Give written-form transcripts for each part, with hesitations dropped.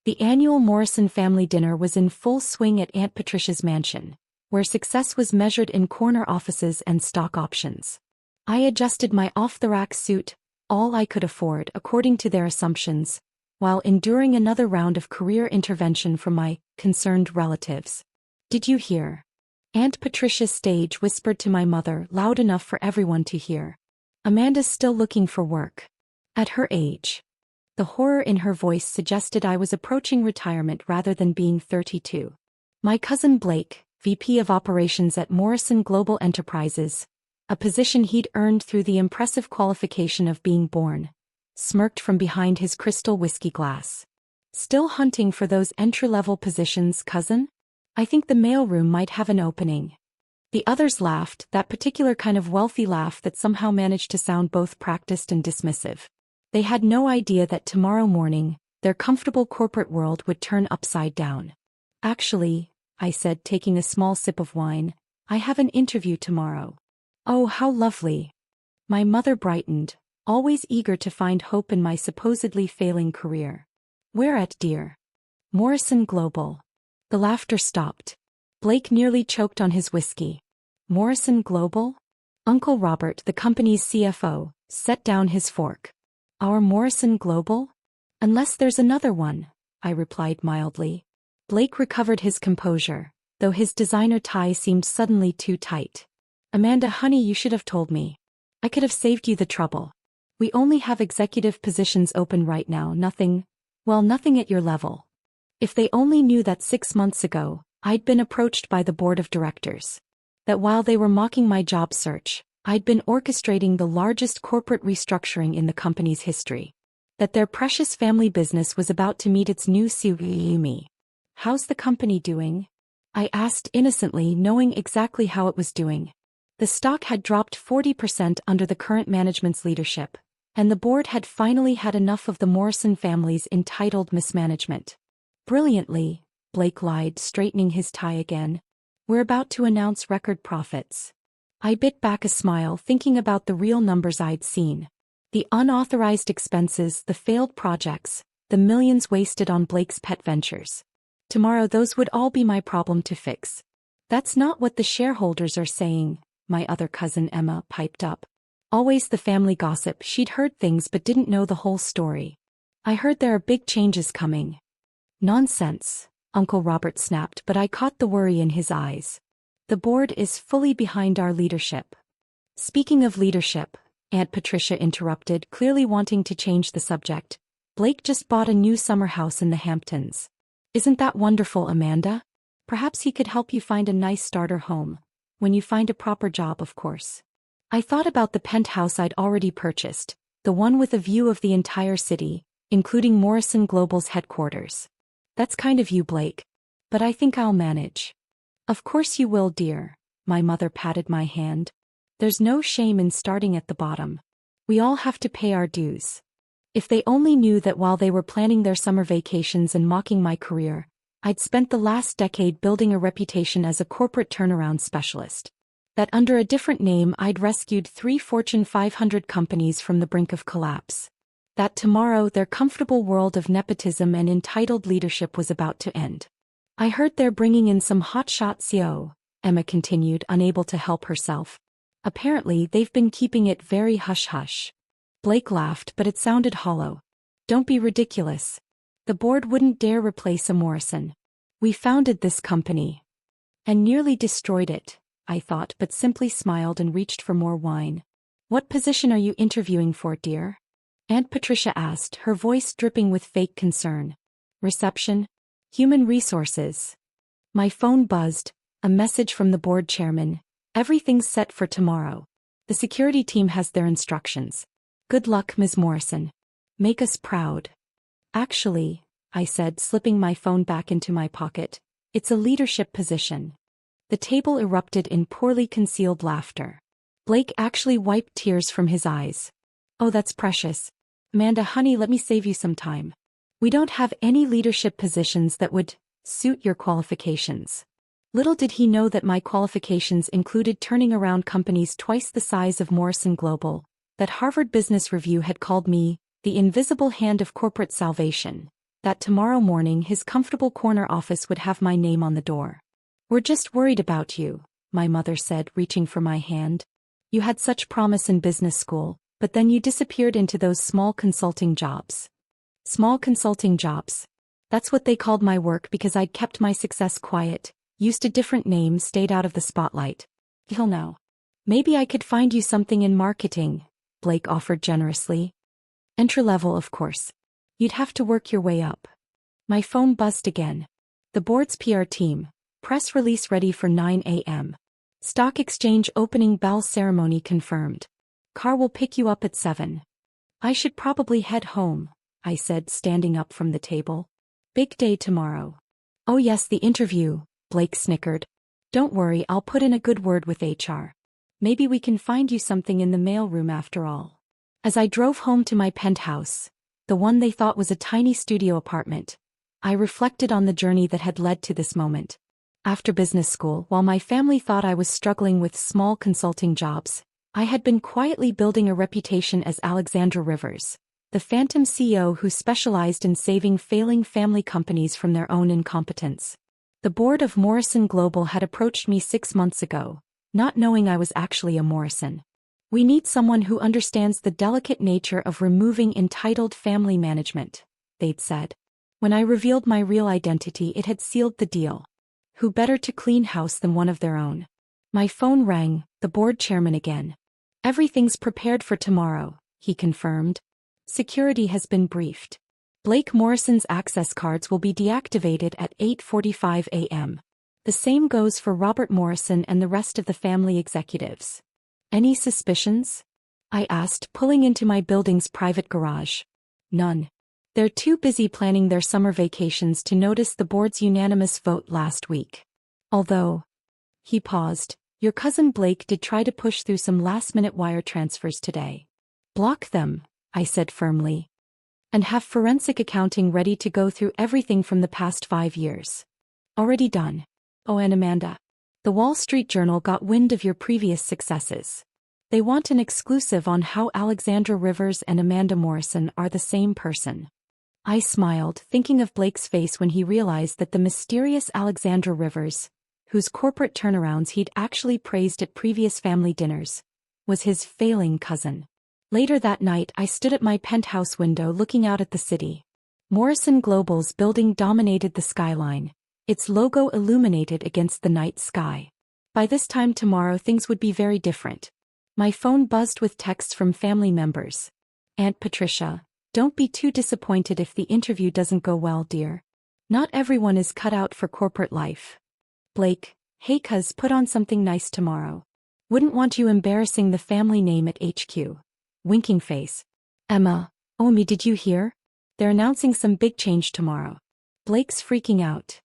The annual Morrison family dinner was in full swing at Aunt Patricia's mansion, where success was measured in corner offices and stock options. I adjusted my off-the-rack suit, all I could afford according to their assumptions, while enduring another round of career intervention from my concerned relatives. "Did you hear?" Aunt Patricia's stage whispered to my mother loud enough for everyone to hear. "Amanda's still looking for work. At her age." The horror in her voice suggested I was approaching retirement rather than being 32. My cousin Blake, VP of Operations at Morrison Global Enterprises, a position he'd earned through the impressive qualification of being born, smirked from behind his crystal whiskey glass. "Still hunting for those entry-level positions, cousin? I think the mailroom might have an opening." The others laughed, that particular kind of wealthy laugh that somehow managed to sound both practiced and dismissive. They had no idea that tomorrow morning, their comfortable corporate world would turn upside down. "Actually," I said, taking a small sip of wine, "I have an interview tomorrow." "Oh, how lovely." My mother brightened, always eager to find hope in my supposedly failing career. "Where at, dear?" "Morrison Global." The laughter stopped. Blake nearly choked on his whiskey. "Morrison Global?" Uncle Robert, the company's CFO, set down his fork. "Our Morrison Global? Unless there's another one," I replied mildly. Blake recovered his composure, though his designer tie seemed suddenly too tight. "Amanda, honey, you should have told me. I could have saved you the trouble. We only have executive positions open right now, nothing at your level." If they only knew that 6 months ago, I'd been approached by the board of directors. That while they were mocking my job search, I'd been orchestrating the largest corporate restructuring in the company's history. That their precious family business was about to meet its new CEO. "How's the company doing?" I asked innocently, knowing exactly how it was doing. The stock had dropped 40% under the current management's leadership, and the board had finally had enough of the Morrison family's entitled mismanagement. "Brilliantly," Blake lied, straightening his tie again. "We're about to announce record profits." I bit back a smile, thinking about the real numbers I'd seen. The unauthorized expenses, the failed projects, the millions wasted on Blake's pet ventures. Tomorrow those would all be my problem to fix. "That's not what the shareholders are saying," my other cousin Emma piped up. Always the family gossip, she'd heard things but didn't know the whole story. "I heard there are big changes coming." "Nonsense," Uncle Robert snapped, but I caught the worry in his eyes. "The board is fully behind our leadership." "Speaking of leadership," Aunt Patricia interrupted, clearly wanting to change the subject, "Blake just bought a new summer house in the Hamptons. Isn't that wonderful, Amanda? Perhaps he could help you find a nice starter home. When you find a proper job, of course." I thought about the penthouse I'd already purchased, the one with a view of the entire city, including Morrison Global's headquarters. "That's kind of you, Blake. But I think I'll manage." "Of course you will, dear," my mother patted my hand. "There's no shame in starting at the bottom. We all have to pay our dues." If they only knew that while they were planning their summer vacations and mocking my career, I'd spent the last decade building a reputation as a corporate turnaround specialist. That under a different name I'd rescued 3 Fortune 500 companies from the brink of collapse. That tomorrow their comfortable world of nepotism and entitled leadership was about to end. "I heard they're bringing in some hotshot CO," Emma continued, unable to help herself. "Apparently they've been keeping it very hush-hush." Blake laughed, but it sounded hollow. "Don't be ridiculous. The board wouldn't dare replace a Morrison. We founded this company. And nearly destroyed it," I thought, but simply smiled and reached for more wine. "What position are you interviewing for, dear?" Aunt Patricia asked, her voice dripping with fake concern. "Reception? Human resources." My phone buzzed, a message from the board chairman. "Everything's set for tomorrow. The security team has their instructions. Good luck, Ms. Morrison. Make us proud." "Actually," I said, slipping my phone back into my pocket, "it's a leadership position." The table erupted in poorly concealed laughter. Blake actually wiped tears from his eyes. "Oh, that's precious. Amanda, honey, let me save you some time. We don't have any leadership positions that would suit your qualifications." Little did he know that my qualifications included turning around companies twice the size of Morrison Global, that Harvard Business Review had called me the invisible hand of corporate salvation, that tomorrow morning his comfortable corner office would have my name on the door. "We're just worried about you," my mother said, reaching for my hand. "You had such promise in business school, but then you disappeared into those small consulting jobs." Small consulting jobs. That's what they called my work because I'd kept my success quiet, used a different name, stayed out of the spotlight. "He'll know. Maybe I could find you something in marketing," Blake offered generously. "Entry-level, of course. You'd have to work your way up." My phone buzzed again. The board's PR team. Press release ready for 9 a.m. Stock exchange opening bell ceremony confirmed. Car will pick you up at 7. "I should probably head home," I said, standing up from the table. "Big day tomorrow." "Oh yes, the interview," Blake snickered. "Don't worry, I'll put in a good word with HR. Maybe we can find you something in the mailroom after all." As I drove home to my penthouse, the one they thought was a tiny studio apartment, I reflected on the journey that had led to this moment. After business school, while my family thought I was struggling with small consulting jobs, I had been quietly building a reputation as Alexandra Rivers, the phantom CEO who specialized in saving failing family companies from their own incompetence. The board of Morrison Global had approached me 6 months ago, not knowing I was actually a Morrison. "We need someone who understands the delicate nature of removing entitled family management," they'd said. When I revealed my real identity, it had sealed the deal. Who better to clean house than one of their own? My phone rang, the board chairman again. "Everything's prepared for tomorrow," he confirmed. "Security has been briefed. Blake Morrison's access cards will be deactivated at 8:45 a.m. The same goes for Robert Morrison and the rest of the family executives." "Any suspicions?" I asked, pulling into my building's private garage. "None. They're too busy planning their summer vacations to notice the board's unanimous vote last week. Although," he paused, "your cousin Blake did try to push through some last-minute wire transfers today." "Block them," I said firmly. "And have forensic accounting ready to go through everything from the past 5 years." "Already done." "Oh, and Amanda. The Wall Street Journal got wind of your previous successes. They want an exclusive on how Alexandra Rivers and Amanda Morrison are the same person." I smiled, thinking of Blake's face when he realized that the mysterious Alexandra Rivers, whose corporate turnarounds he'd actually praised at previous family dinners, was his failing cousin. Later that night, I stood at my penthouse window looking out at the city. Morrison Global's building dominated the skyline, its logo illuminated against the night sky. By this time tomorrow, things would be very different. My phone buzzed with texts from family members. "Aunt Patricia, don't be too disappointed if the interview doesn't go well, dear. Not everyone is cut out for corporate life." "Blake, hey cuz, put on something nice tomorrow. Wouldn't want you embarrassing the family name at HQ." Winking face. "Emma, Omi, did you hear? They're announcing some big change tomorrow." Blake's freaking out.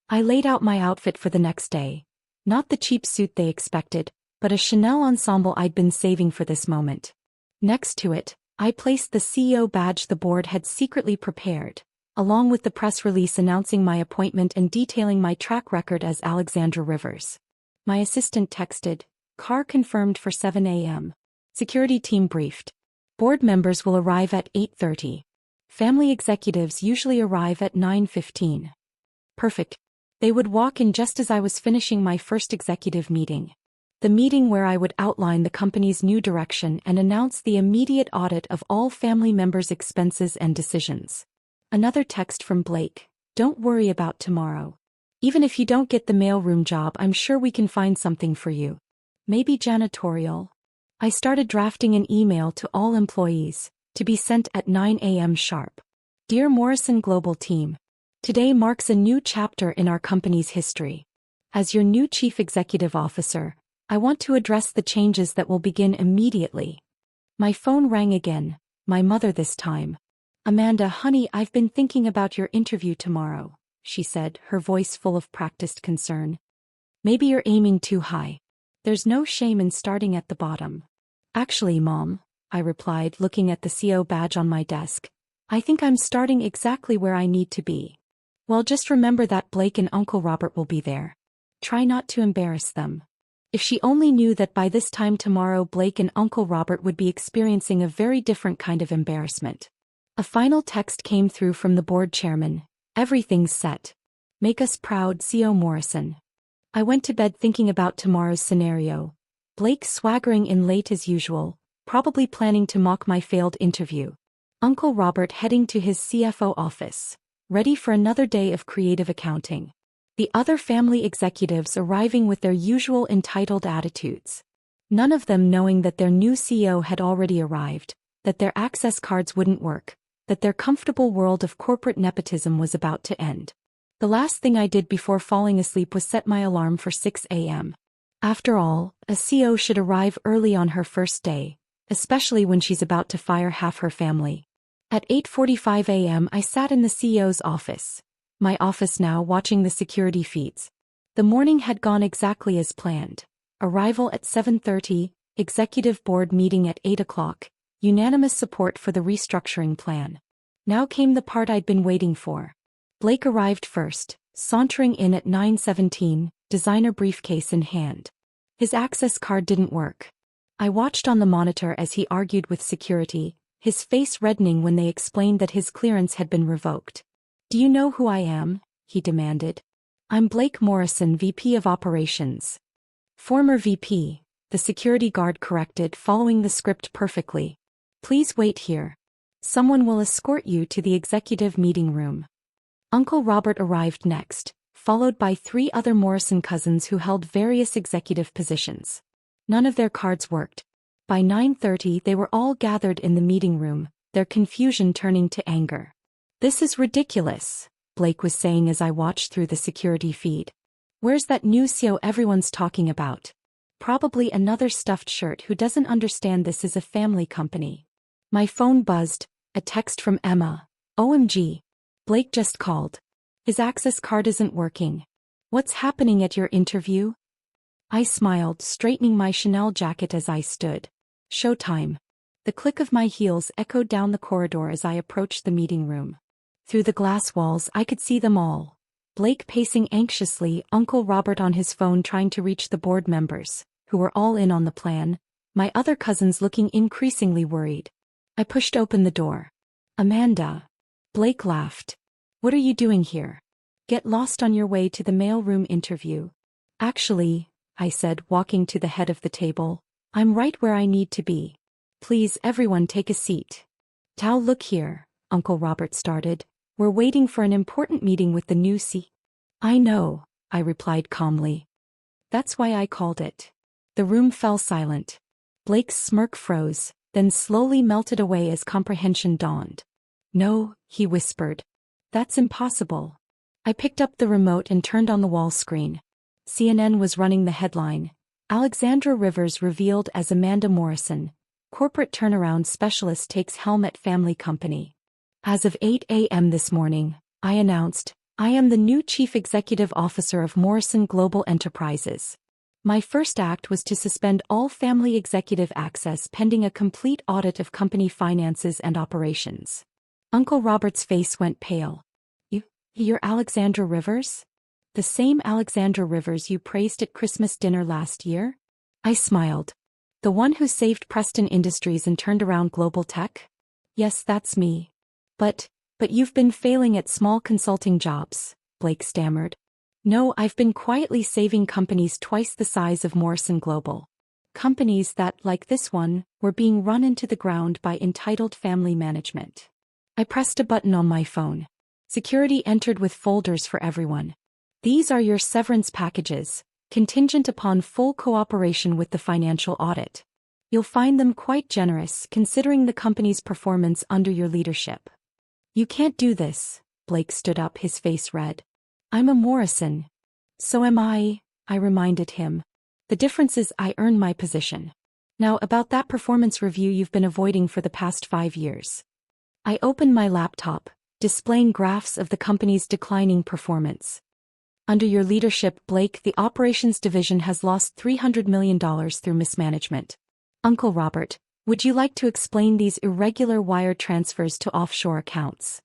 I laid out my outfit for the next day. Not the cheap suit they expected, but a Chanel ensemble I'd been saving for this moment. Next to it, I placed the CEO badge the board had secretly prepared, along with the press release announcing my appointment and detailing my track record as Alexandra Rivers. My assistant texted, "Car confirmed for 7 a.m. Security team briefed. Board members will arrive at 8:30. Family executives usually arrive at 9:15. Perfect. They would walk in just as I was finishing my first executive meeting. The meeting where I would outline the company's new direction and announce the immediate audit of all family members' expenses and decisions. Another text from Blake, "Don't worry about tomorrow. Even if you don't get the mailroom job, I'm sure we can find something for you. Maybe janitorial." I started drafting an email to all employees, to be sent at 9 a.m. sharp. "Dear Morrison Global Team, today marks a new chapter in our company's history. As your new Chief Executive Officer, I want to address the changes that will begin immediately." My phone rang again, my mother this time. "Amanda, honey, I've been thinking about your interview tomorrow," she said, her voice full of practiced concern. "Maybe you're aiming too high. There's no shame in starting at the bottom." "Actually, Mom," I replied, looking at the CO badge on my desk, "I think I'm starting exactly where I need to be." "Well, just remember that Blake and Uncle Robert will be there. Try not to embarrass them." If she only knew that by this time tomorrow Blake and Uncle Robert would be experiencing a very different kind of embarrassment. A final text came through from the board chairman. Everything's set. Make us proud, CEO Morrison. I went to bed thinking about tomorrow's scenario. Blake swaggering in late as usual, probably planning to mock my failed interview. Uncle Robert heading to his CFO office, ready for another day of creative accounting. The other family executives arriving with their usual entitled attitudes. None of them knowing that their new CEO had already arrived, that their access cards wouldn't work, that their comfortable world of corporate nepotism was about to end. The last thing I did before falling asleep was set my alarm for 6 a.m. After all, a CEO should arrive early on her first day, especially when she's about to fire half her family. At 8:45 a.m. I sat in the CEO's office, my office now, watching the security feeds. The morning had gone exactly as planned. Arrival at 7:30, executive board meeting at 8 o'clock, unanimous support for the restructuring plan. Now came the part I'd been waiting for. Blake arrived first, sauntering in at 9:17, designer briefcase in hand. His access card didn't work. I watched on the monitor as he argued with security, his face reddening when they explained that his clearance had been revoked. "Do you know who I am?" he demanded. "I'm Blake Morrison, VP of Operations." "Former VP," the security guard corrected, following the script perfectly. "Please wait here. Someone will escort you to the executive meeting room." Uncle Robert arrived next, followed by 3 other Morrison cousins who held various executive positions. None of their cards worked. By 9:30 they were all gathered in the meeting room, their confusion turning to anger. "This is ridiculous," Blake was saying as I watched through the security feed. "Where's that new CEO everyone's talking about? Probably another stuffed shirt who doesn't understand this is a family company." My phone buzzed, a text from Emma. "OMG. Blake just called. His access card isn't working. What's happening at your interview?" I smiled, straightening my Chanel jacket as I stood. "Showtime." The click of my heels echoed down the corridor as I approached the meeting room. Through the glass walls I could see them all. Blake pacing anxiously, Uncle Robert on his phone trying to reach the board members, who were all in on the plan, my other cousins looking increasingly worried. I pushed open the door. "Amanda." Blake laughed. "What are you doing here? Get lost on your way to the mailroom interview." "Actually," I said, walking to the head of the table, "I'm right where I need to be. Please, everyone, take a seat." "Tao, look here," Uncle Robert started. "We're waiting for an important meeting with the new CEO." "I know," I replied calmly. "That's why I called it." The room fell silent. Blake's smirk froze, then slowly melted away as comprehension dawned. "No," he whispered. "That's impossible." I picked up the remote and turned on the wall screen. CNN was running the headline. "Alexandra Rivers revealed as Amanda Morrison, corporate turnaround specialist takes helm at family company." As of 8 a.m. this morning, I announced, "I am the new Chief Executive Officer of Morrison Global Enterprises." My first act was to suspend all family executive access pending a complete audit of company finances and operations. Uncle Robert's face went pale. You're Alexandra Rivers? The same Alexandra Rivers you praised at Christmas dinner last year?" I smiled. "The one who saved Preston Industries and turned around global tech? Yes, that's me. But you've been failing at small consulting jobs," Blake stammered. "No, I've been quietly saving companies twice the size of Morrison Global. Companies that, like this one, were being run into the ground by entitled family management." I pressed a button on my phone. Security entered with folders for everyone. "These are your severance packages, contingent upon full cooperation with the financial audit. You'll find them quite generous considering the company's performance under your leadership." "You can't do this," Blake stood up, his face red. "I'm a Morrison." "So am I," I reminded him. "The difference is I earned my position. Now about that performance review you've been avoiding for the past 5 years." I opened my laptop, displaying graphs of the company's declining performance. "Under your leadership, Blake, the operations division has lost $300 million through mismanagement. Uncle Robert, would you like to explain these irregular wire transfers to offshore accounts?"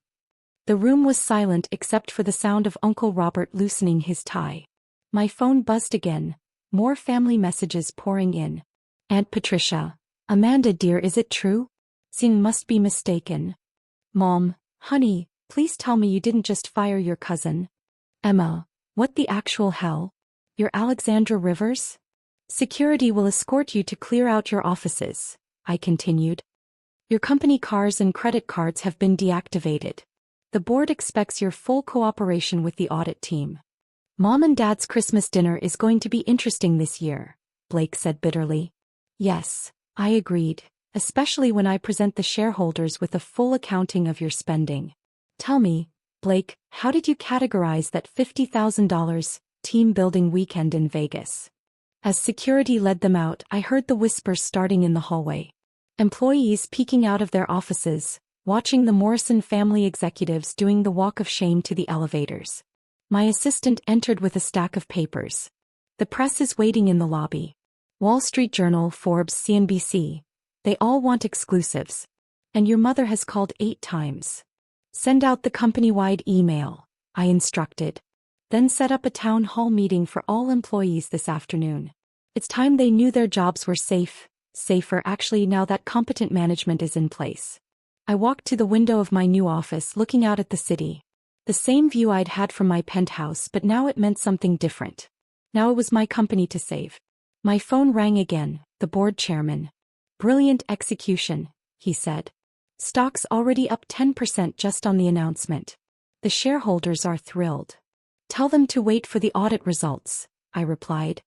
The room was silent except for the sound of Uncle Robert loosening his tie. My phone buzzed again, more family messages pouring in. "Aunt Patricia. Amanda dear, is it true? Sin must be mistaken. Mom, honey, please tell me you didn't just fire your cousin. Emma, what the actual hell? You're Alexandra Rivers? Security will escort you to clear out your offices, I continued. Your company cars and credit cards have been deactivated. The board expects your full cooperation with the audit team. Mom and Dad's Christmas dinner is going to be interesting this year, Blake said bitterly. Yes, I agreed, especially when I present the shareholders with a full accounting of your spending. Tell me, Blake, how did you categorize that $50,000 team-building weekend in Vegas? As security led them out, I heard the whispers starting in the hallway. Employees peeking out of their offices, watching the Morrison family executives doing the walk of shame to the elevators. My assistant entered with a stack of papers. The press is waiting in the lobby. Wall Street Journal, Forbes, CNBC. They all want exclusives. And your mother has called 8 times. Send out the company-wide email, I instructed. Then set up a town hall meeting for all employees this afternoon. It's time they knew their jobs were safer actually now that competent management is in place. I walked to the window of my new office looking out at the city. The same view I'd had from my penthouse, but now it meant something different. Now it was my company to save. My phone rang again, the board chairman. Brilliant execution, he said. Stocks already up 10% just on the announcement. The shareholders are thrilled. Tell them to wait for the audit results, I replied.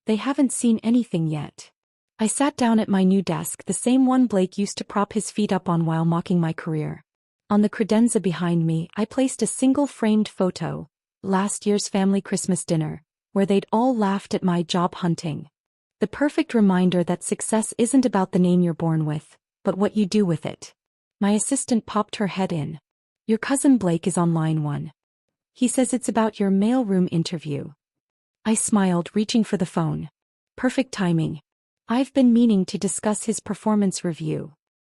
They haven't seen anything yet. I sat down at my new desk, the same one Blake used to prop his feet up on while mocking my career. On the credenza behind me, I placed a single framed photo, last year's family Christmas dinner, where they'd all laughed at my job hunting. The perfect reminder that success isn't about the name you're born with, but what you do with it. My assistant popped her head in. Your cousin Blake is on line 1. He says it's about your mailroom interview. I smiled, reaching for the phone. Perfect timing. I've been meaning to discuss his performance review.